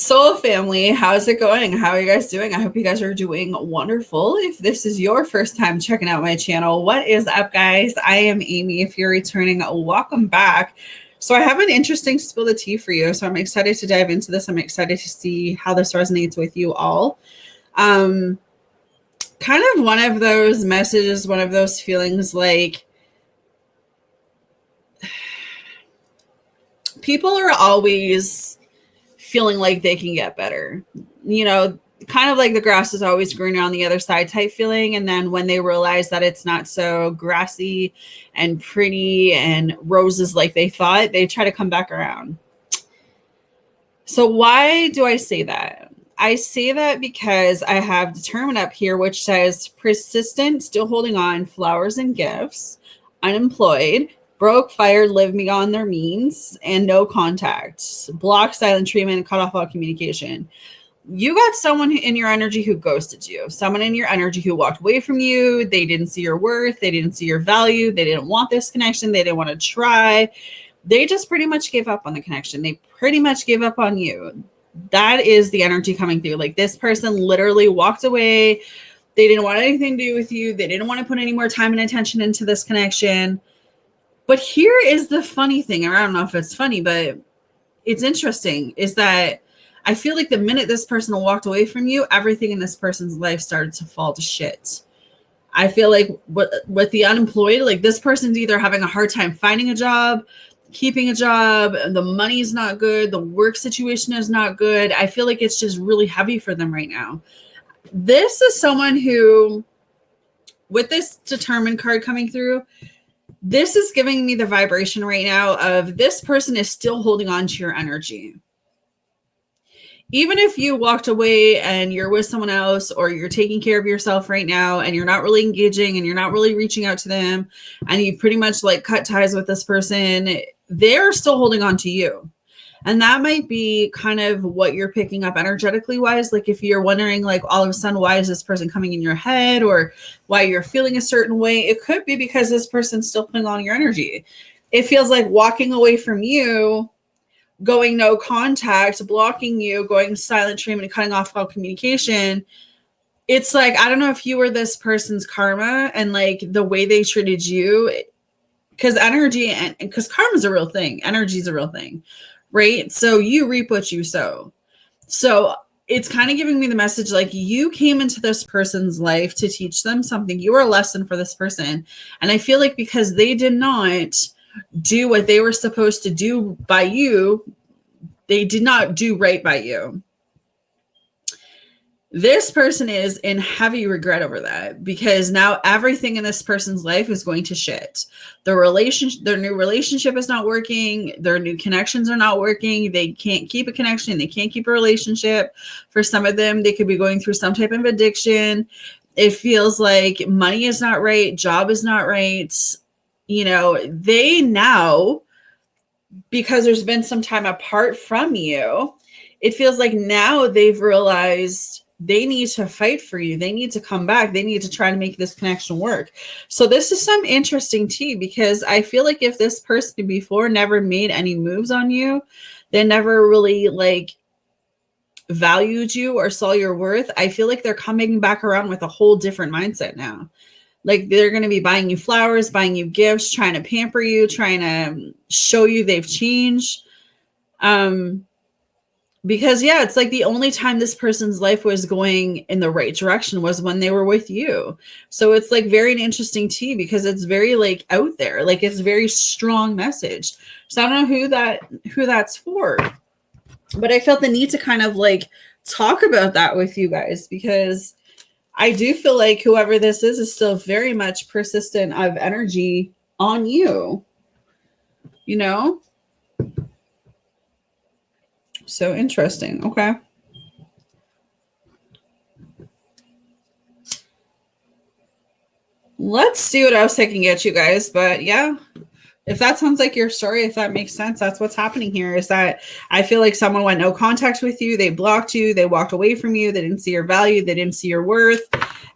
Soul family, how's it going? How are you guys doing? I hope you guys are doing wonderful. If this is your first time checking out my channel, what is up, guys? I am Amy. If you're returning, welcome back. So I have an interesting spill the tea for you. So I'm excited to dive into this. I'm excited to see how this resonates with you all. Kind of one of those messages, one of those feelings like people are always feeling like they can get better, you know, kind of like the grass is always greener on the other side type feeling. And then when they realize that it's not so grassy and pretty and roses like they thought, they try to come back around. So why do I say that? I say that because I have determined up here, which says persistent, still holding on, flowers and gifts, unemployed, broke, fired, live beyond their means, and no contact, block, silent treatment, cut off all communication. You got someone in your energy who ghosted you, someone in your energy who walked away from you. They didn't see your worth. They didn't see your value. They didn't want this connection. They didn't want to try. They just pretty much gave up on the connection. They pretty much gave up on you. That is the energy coming through. Like this person literally walked away. They didn't want anything to do with you. They didn't want to put any more time and attention into this connection. But here is the funny thing, and I don't know if it's funny, but it's interesting, is that I feel like the minute this person walked away from you, everything in this person's life started to fall to shit. I feel like with the unemployed, like this person's either having a hard time finding a job, keeping a job, the money's not good, the work situation is not good. I feel like it's just really heavy for them right now. This is someone who, with this determined card coming through, this is giving me the vibration right now of this person is still holding on to your energy. Even if you walked away and you're with someone else, or you're taking care of yourself right now and you're not really engaging and you're not really reaching out to them, and you pretty much like cut ties with this person, they're still holding on to you. And that might be kind of what you're picking up energetically wise. Like if you're wondering, like all of a sudden, why is this person coming in your head, or why you're feeling a certain way? It could be because this person's still putting on your energy. It feels like walking away from you, going no contact, blocking you, going silent treatment, cutting off all communication. It's like, I don't know if you were this person's karma and like the way they treated you, because energy and because karma is a real thing. Energy is a real thing. Right? So you reap what you sow. So it's kind of giving me the message like you came into this person's life to teach them something. You were a lesson for this person. And I feel like because they did not do what they were supposed to do by you, they did not do right by you. This person is in heavy regret over that, because now everything in this person's life is going to shit. Their new relationship is not working. Their new connections are not working. They can't keep a connection. They can't keep a relationship. For some of them, they could be going through some type of addiction. It feels like money is not right. Job is not right. You know, they now, because there's been some time apart from you, it feels like now they've realized they need to fight for you. They need to come back. They need to try to make this connection work. So this is some interesting tea, because I feel like if this person before never made any moves on you, they never really like valued you or saw your worth, I feel like they're coming back around with a whole different mindset now. Like they're going to be buying you flowers, buying you gifts, trying to pamper you, trying to show you they've changed. Because yeah, it's like the only time this person's life was going in the right direction was when they were with you. So it's like very an interesting tea, because it's very like out there, like it's very strong message. So I don't know who that's for, but I felt the need to kind of like talk about that with you guys, because I do feel like whoever this is still very much persistent of energy on you, you know? So interesting. Okay. Let's see what else I can get you guys. But yeah, if that sounds like your story, if that makes sense, that's what's happening here, is that I feel like someone went no contact with you. They blocked you. They walked away from you. They didn't see your value. They didn't see your worth.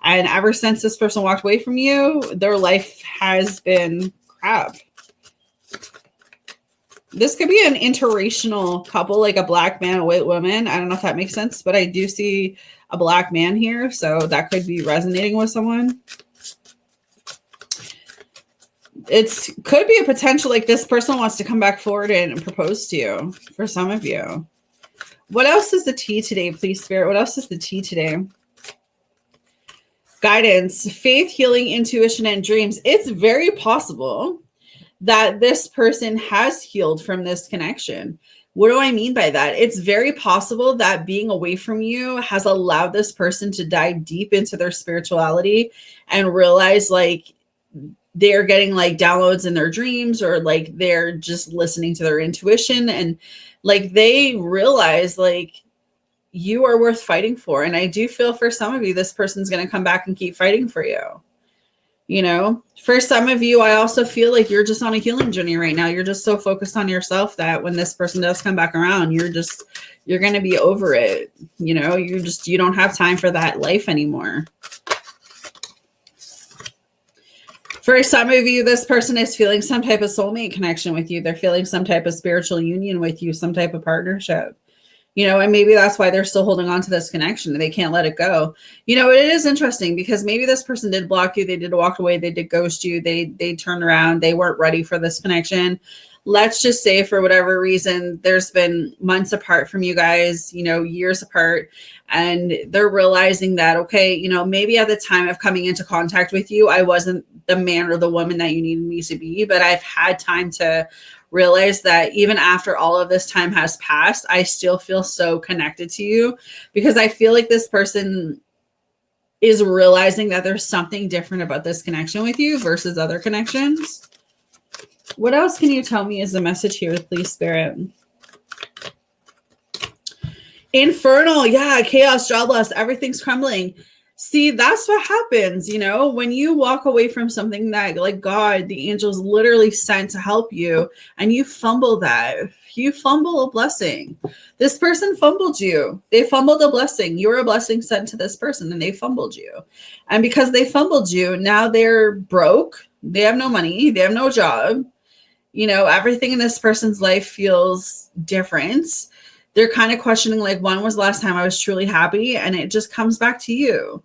And ever since this person walked away from you, their life has been crap. This could be an interracial couple, like a black man, a white woman. I don't know if that makes sense, but I do see a black man here. So that could be resonating with someone. It could be a potential, like this person wants to come back forward and propose to you for some of you. What else is the tea today, please, Spirit? What else is the tea today? Guidance, faith, healing, intuition, and dreams. It's very possible that this person has healed from this connection. What do I mean by that? It's very possible that being away from you has allowed this person to dive deep into their spirituality and realize like they're getting like downloads in their dreams, or like they're just listening to their intuition, and like they realize like you are worth fighting for. And I do feel for some of you, this person's going to come back and keep fighting for you. You know, for some of you, I also feel like you're just on a healing journey right now. You're just so focused on yourself that when this person does come back around, you're going to be over it. You know, you don't have time for that life anymore. For some of you, this person is feeling some type of soulmate connection with you. They're feeling some type of spiritual union with you, some type of partnership. You know, and maybe that's why they're still holding on to this connection. They can't let it go. You know, it is interesting because maybe this person did block you. They did walk away. They did ghost you. They turned around. They weren't ready for this connection. Let's just say for whatever reason, there's been months apart from you guys, you know, years apart. And they're realizing that, okay, you know, maybe at the time of coming into contact with you, I wasn't the man or the woman that you needed me to be, but I've had time to realize that even after all of this time has passed, I still feel so connected to you, because I feel like this person is realizing that there's something different about this connection with you versus other connections. What else can you tell me is the message here, please, Spirit? Infernal. Yeah. Chaos, jobless. Everything's crumbling. See, that's what happens, you know, when you walk away from something that like God, the angels literally sent to help you, and you fumble that. You fumble a blessing. This person fumbled you. They fumbled a blessing. You're a blessing sent to this person, and they fumbled you. And because they fumbled you, now they're broke. They have no money. They have no job. You know, everything in this person's life feels different. They're kind of questioning, like, when was the last time I was truly happy? And it just comes back to you,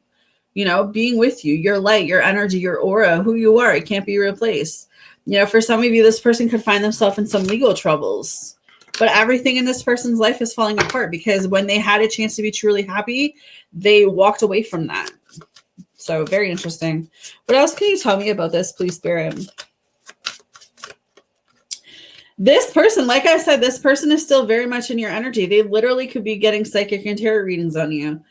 you know, being with you, your light, your energy, your aura, who you are. It can't be replaced. You know, for some of you, this person could find themselves in some legal troubles, but everything in this person's life is falling apart because when they had a chance to be truly happy, they walked away from that. So very interesting. What else can you tell me about this, please, Spirit? This person, like I said, this person is still very much in your energy. They literally could be getting psychic and tarot readings on you.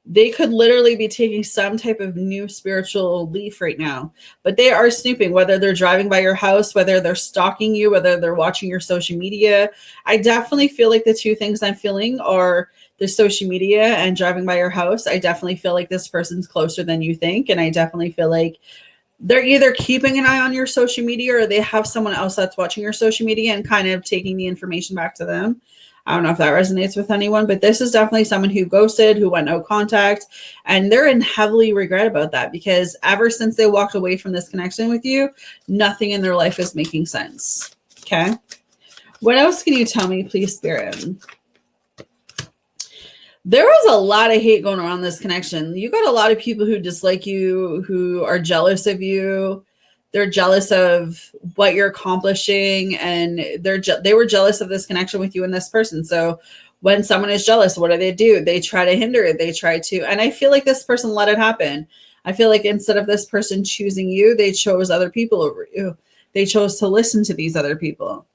They could literally be taking some type of new spiritual leaf right now, but they are snooping, whether they're driving by your house, whether they're stalking you, whether they're watching your social media. I definitely feel like the two things I'm feeling are the social media and driving by your house. I definitely feel like this person's closer than you think. And I definitely feel like they're either keeping an eye on your social media, or they have someone else that's watching your social media and kind of taking the information back to them. I don't know if that resonates with anyone, but this is definitely someone who ghosted, who went no contact, and they're in heavily regret about that, because ever since they walked away from this connection with you, nothing in their life is making sense. Okay. What else can you tell me, please, Spirit? There was a lot of hate going around this connection. You got a lot of people who dislike you, who are jealous of you. They're jealous of what you're accomplishing, and they were jealous of this connection with you and this person. So when someone is jealous, what do? They try to hinder it. They try to, and I feel like this person let it happen. I feel like instead of this person choosing you, they chose other people over you. They chose to listen to these other people,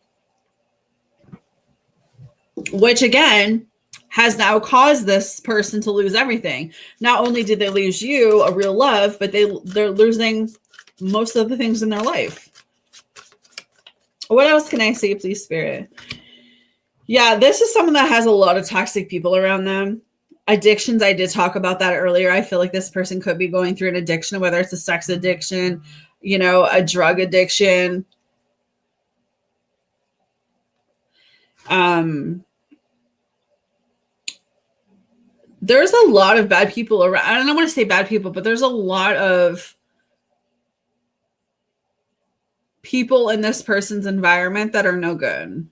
which again has now caused this person to lose everything. Not only did they lose you, a real love, but they're losing most of the things in their life. What else can I say, please, Spirit? Yeah, this is someone that has a lot of toxic people around them. Addictions, I did talk about that earlier. I feel like this person could be going through an addiction, whether it's a sex addiction, you know, a drug addiction. There's a lot of bad people around. I don't want to say bad people, but there's a lot of people in this person's environment that are no good.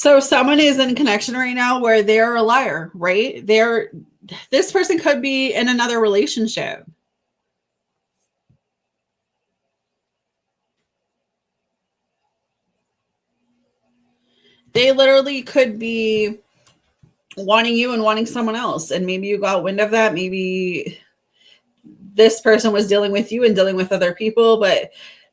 So someone is in connection right now where they're a liar, right? This person could be in another relationship. They literally could be wanting you and wanting someone else. And maybe you got wind of that. Maybe this person was dealing with you and dealing with other people, but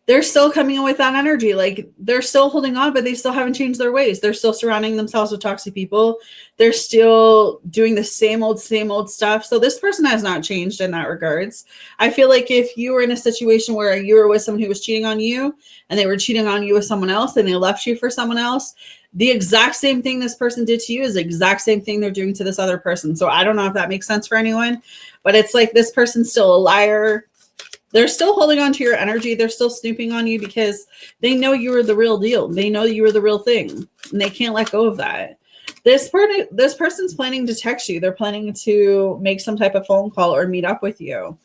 they're still coming in with that energy. Like they're still holding on, but they still haven't changed their ways. They're still surrounding themselves with toxic people. They're still doing the same old stuff. So this person has not changed in that regards. I feel like if you were in a situation where you were with someone who was cheating on you and they were cheating on you with someone else and they left you for someone else, the exact same thing this person did to you is the exact same thing they're doing to this other person. So I don't know if that makes sense for anyone, but it's like this person's still a liar. They're still holding on to your energy. They're still snooping on you because they know you were the real deal. They know you were the real thing, and they can't let go of that. This person's planning to text you. They're planning to make some type of phone call or meet up with you.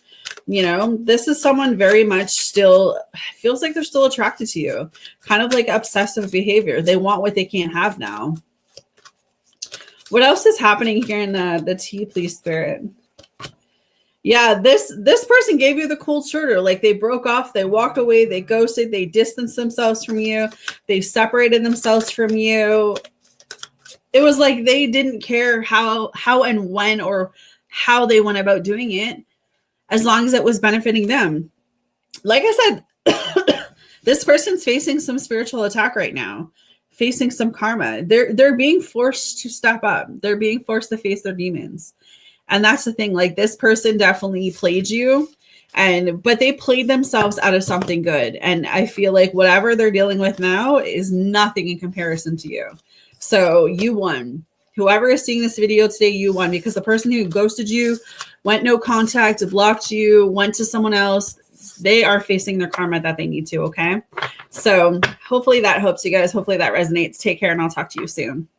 You know, this is someone very much still feels like they're still attracted to you, kind of like obsessive behavior. They want what they can't have now. What else is happening here in the tea, please, Spirit? Yeah, this person gave you the cold shoulder. Like they broke off, they walked away, they ghosted, they distanced themselves from you, they separated themselves from you. It was like they didn't care how and when or how they went about doing it, as long as it was benefiting them. Like I said, this person's facing some spiritual attack right now, facing some karma. They're being forced to step up. They're being forced to face their demons. And that's the thing, like this person definitely played you, but they played themselves out of something good. And I feel like whatever they're dealing with now is nothing in comparison to you. So you won. Whoever is seeing this video today, you won, because the person who ghosted you, went no contact, blocked you, went to someone else, they are facing their karma that they need to, okay? So hopefully that helps you guys. Hopefully that resonates. Take care, and I'll talk to you soon.